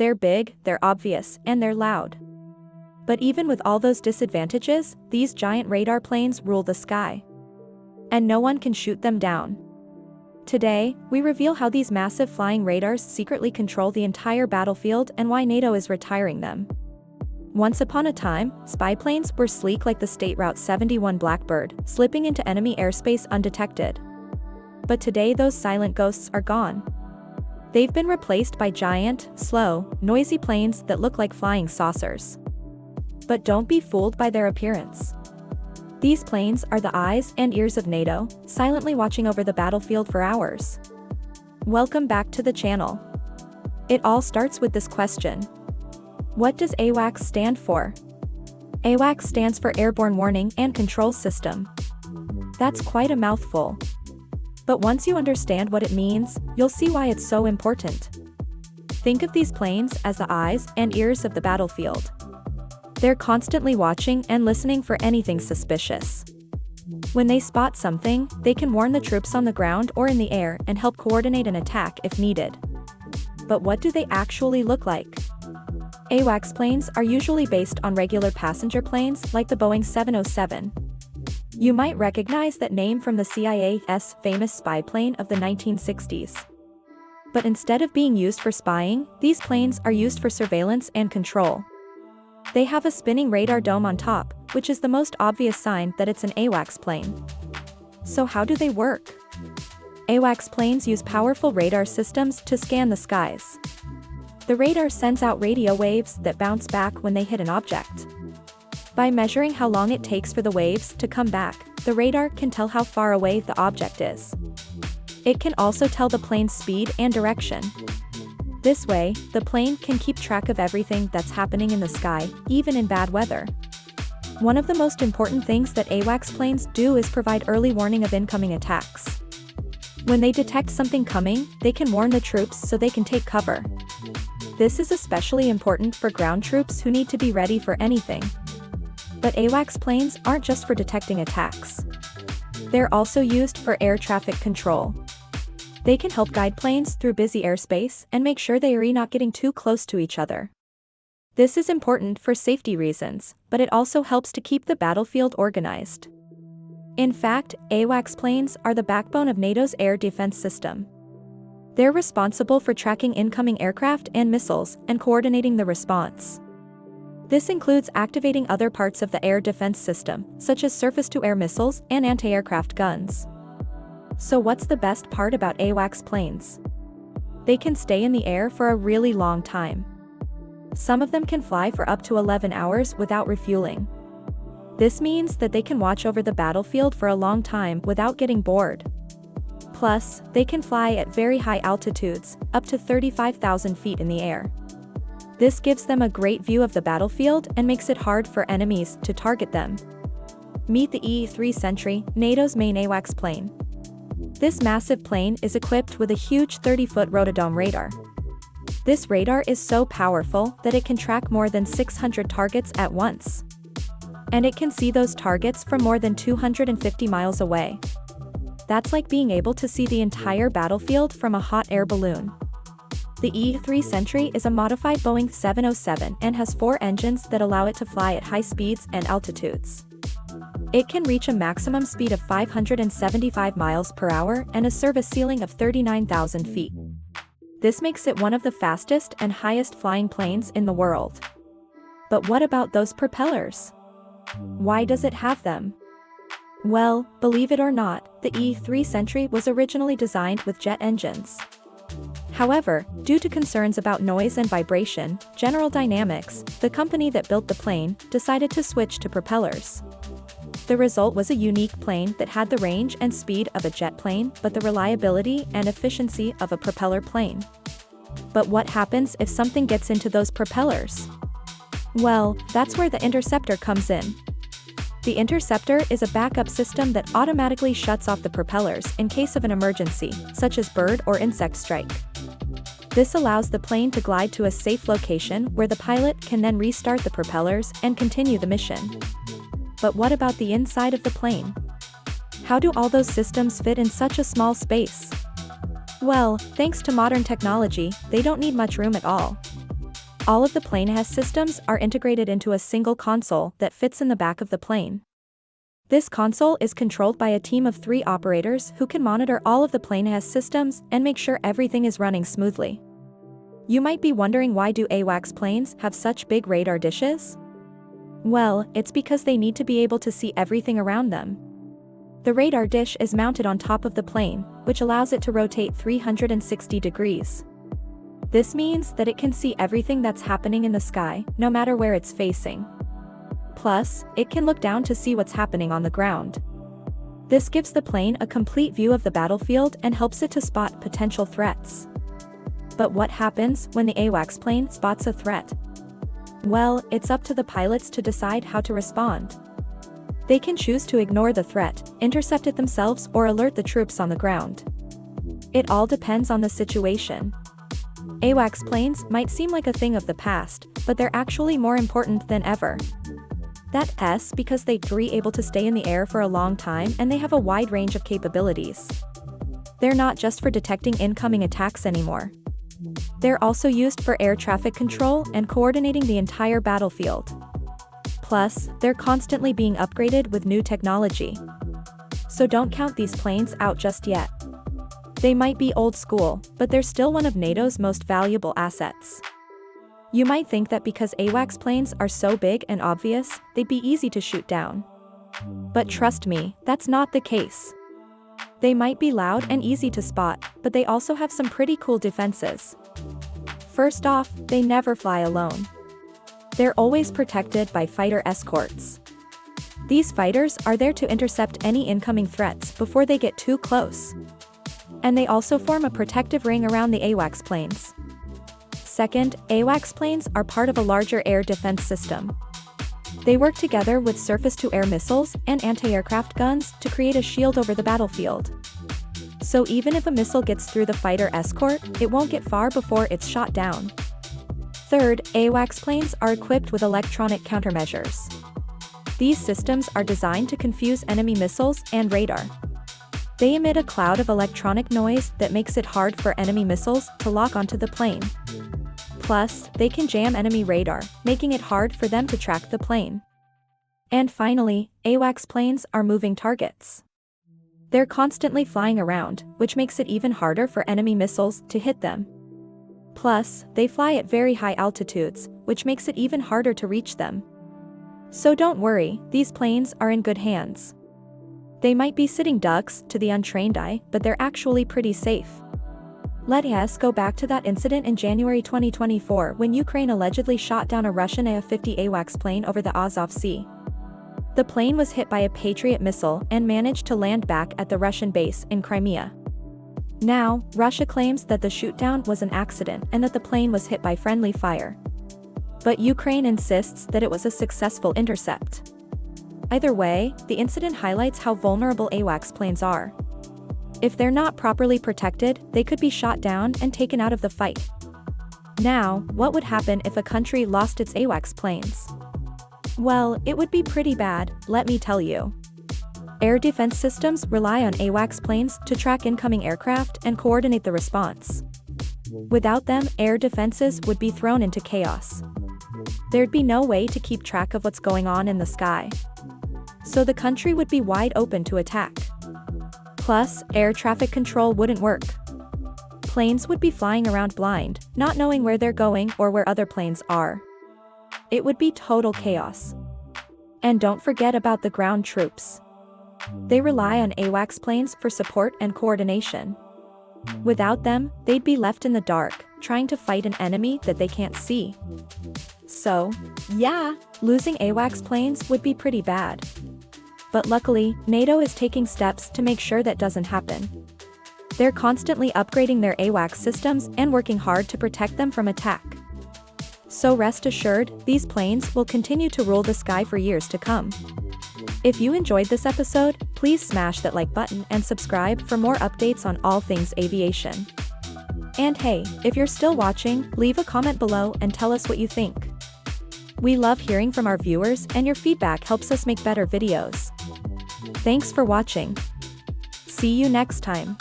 They're big, they're obvious, and they're loud. But even with all those disadvantages, these giant radar planes rule the sky. And no one can shoot them down. Today, we reveal how these massive flying radars secretly control the entire battlefield and why NATO is retiring them. Once upon a time, spy planes were sleek like the State Route 71 Blackbird, slipping into enemy airspace undetected. But today those silent ghosts are gone. They've been replaced by giant, slow, noisy planes that look like flying saucers. But don't be fooled by their appearance. These planes are the eyes and ears of NATO, silently watching over the battlefield for hours. Welcome back to the channel. It all starts with this question. What does AWACS stand for? AWACS stands for Airborne Warning and Control System. That's quite a mouthful. But once you understand what it means, you'll see why it's so important. Think of these planes as the eyes and ears of the battlefield. They're constantly watching and listening for anything suspicious. When they spot something, they can warn the troops on the ground or in the air and help coordinate an attack if needed. But what do they actually look like? AWACS planes are usually based on regular passenger planes like the Boeing 707. You might recognize that name from the CIA's famous spy plane of the 1960s. But instead of being used for spying, these planes are used for surveillance and control. They have a spinning radar dome on top, which is the most obvious sign that it's an AWACS plane. So how do they work? AWACS planes use powerful radar systems to scan the skies. The radar sends out radio waves that bounce back when they hit an object. By measuring how long it takes for the waves to come back, the radar can tell how far away the object is. It can also tell the plane's speed and direction. This way, the plane can keep track of everything that's happening in the sky, even in bad weather. One of the most important things that AWACS planes do is provide early warning of incoming attacks. When they detect something coming, they can warn the troops so they can take cover. This is especially important for ground troops who need to be ready for anything. But AWACS planes aren't just for detecting attacks. They're also used for air traffic control. They can help guide planes through busy airspace and make sure they are not getting too close to each other. This is important for safety reasons, but it also helps to keep the battlefield organized. In fact, AWACS planes are the backbone of NATO's air defense system. They're responsible for tracking incoming aircraft and missiles and coordinating the response. This includes activating other parts of the air defense system, such as surface-to-air missiles and anti-aircraft guns. So what's the best part about AWACS planes? They can stay in the air for a really long time. Some of them can fly for up to 11 hours without refueling. This means that they can watch over the battlefield for a long time without getting bored. Plus, they can fly at very high altitudes, up to 35,000 feet in the air. This gives them a great view of the battlefield and makes it hard for enemies to target them. Meet the E-2 Sentry, NATO's main AWACS plane. This massive plane is equipped with a huge 30-foot rotodome radar. This radar is so powerful that it can track more than 600 targets at once. And it can see those targets from more than 250 miles away. That's like being able to see the entire battlefield from a hot air balloon. The E-2 Sentry is a modified Boeing 707 and has 4 engines that allow it to fly at high speeds and altitudes. It can reach a maximum speed of 575 miles per hour and a service ceiling of 39,000 feet. This makes it one of the fastest and highest flying planes in the world. But what about those propellers? Why does it have them? Well, believe it or not, the E-2 Sentry was originally designed with jet engines. However, due to concerns about noise and vibration, General Dynamics, the company that built the plane, decided to switch to propellers. The result was a unique plane that had the range and speed of a jet plane but the reliability and efficiency of a propeller plane. But what happens if something gets into those propellers? Well, that's where the interceptor comes in. The interceptor is a backup system that automatically shuts off the propellers in case of an emergency, such as bird or insect strike. This allows the plane to glide to a safe location where the pilot can then restart the propellers and continue the mission. But what about the inside of the plane? How do all those systems fit in such a small space? Well, thanks to modern technology, they don't need much room at all. All of the plane has systems are integrated into a single console that fits in the back of the plane. This console is controlled by a team of 3 operators who can monitor all of the plane has systems and make sure everything is running smoothly. You might be wondering, why do AWACS planes have such big radar dishes? Well, it's because they need to be able to see everything around them. The radar dish is mounted on top of the plane, which allows it to rotate 360 degrees. This means that it can see everything that's happening in the sky, no matter where it's facing. Plus, it can look down to see what's happening on the ground. This gives the plane a complete view of the battlefield and helps it to spot potential threats. But what happens when the AWACS plane spots a threat? Well, it's up to the pilots to decide how to respond. They can choose to ignore the threat, intercept it themselves, or alert the troops on the ground. It all depends on the situation. AWACS planes might seem like a thing of the past, but they're actually more important than ever. That's because they're able to stay in the air for a long time, and they have a wide range of capabilities. They're not just for detecting incoming attacks anymore. They're also used for air traffic control and coordinating the entire battlefield. Plus, they're constantly being upgraded with new technology. So don't count these planes out just yet. They might be old school, but they're still one of NATO's most valuable assets. You might think that because AWACS planes are so big and obvious, they'd be easy to shoot down. But trust me, that's not the case. They might be loud and easy to spot, but they also have some pretty cool defenses. First off, they never fly alone. They're always protected by fighter escorts. These fighters are there to intercept any incoming threats before they get too close. And they also form a protective ring around the AWACS planes. Second, AWACS planes are part of a larger air defense system. They work together with surface-to-air missiles and anti-aircraft guns to create a shield over the battlefield. So even if a missile gets through the fighter escort, it won't get far before it's shot down. Third, AWACS planes are equipped with electronic countermeasures. These systems are designed to confuse enemy missiles and radar. They emit a cloud of electronic noise that makes it hard for enemy missiles to lock onto the plane. Plus, they can jam enemy radar, making it hard for them to track the plane. And finally, AWACS planes are moving targets. They're constantly flying around, which makes it even harder for enemy missiles to hit them. Plus, they fly at very high altitudes, which makes it even harder to reach them. So don't worry, these planes are in good hands. They might be sitting ducks to the untrained eye, but they're actually pretty safe. Let's go back to that incident in January 2024 when Ukraine allegedly shot down a Russian A-50 AWACS plane over the Azov Sea. The plane was hit by a Patriot missile and managed to land back at the Russian base in Crimea. Now, Russia claims that the shootdown was an accident and that the plane was hit by friendly fire. But Ukraine insists that it was a successful intercept. Either way, the incident highlights how vulnerable AWACS planes are. If they're not properly protected, they could be shot down and taken out of the fight. Now, what would happen if a country lost its AWACS planes? Well, it would be pretty bad, let me tell you. Air defense systems rely on AWACS planes to track incoming aircraft and coordinate the response. Without them, air defenses would be thrown into chaos. There'd be no way to keep track of what's going on in the sky. So the country would be wide open to attack. Plus, air traffic control wouldn't work. Planes would be flying around blind, not knowing where they're going or where other planes are. It would be total chaos. And don't forget about the ground troops. They rely on AWACS planes for support and coordination. Without them, they'd be left in the dark, trying to fight an enemy that they can't see. So, yeah, losing AWACS planes would be pretty bad. But luckily, NATO is taking steps to make sure that doesn't happen. They're constantly upgrading their AWACS systems and working hard to protect them from attack. So rest assured, these planes will continue to rule the sky for years to come. If you enjoyed this episode, please smash that like button and subscribe for more updates on all things aviation. And hey, if you're still watching, leave a comment below and tell us what you think. We love hearing from our viewers, and your feedback helps us make better videos. Thanks for watching. See you next time.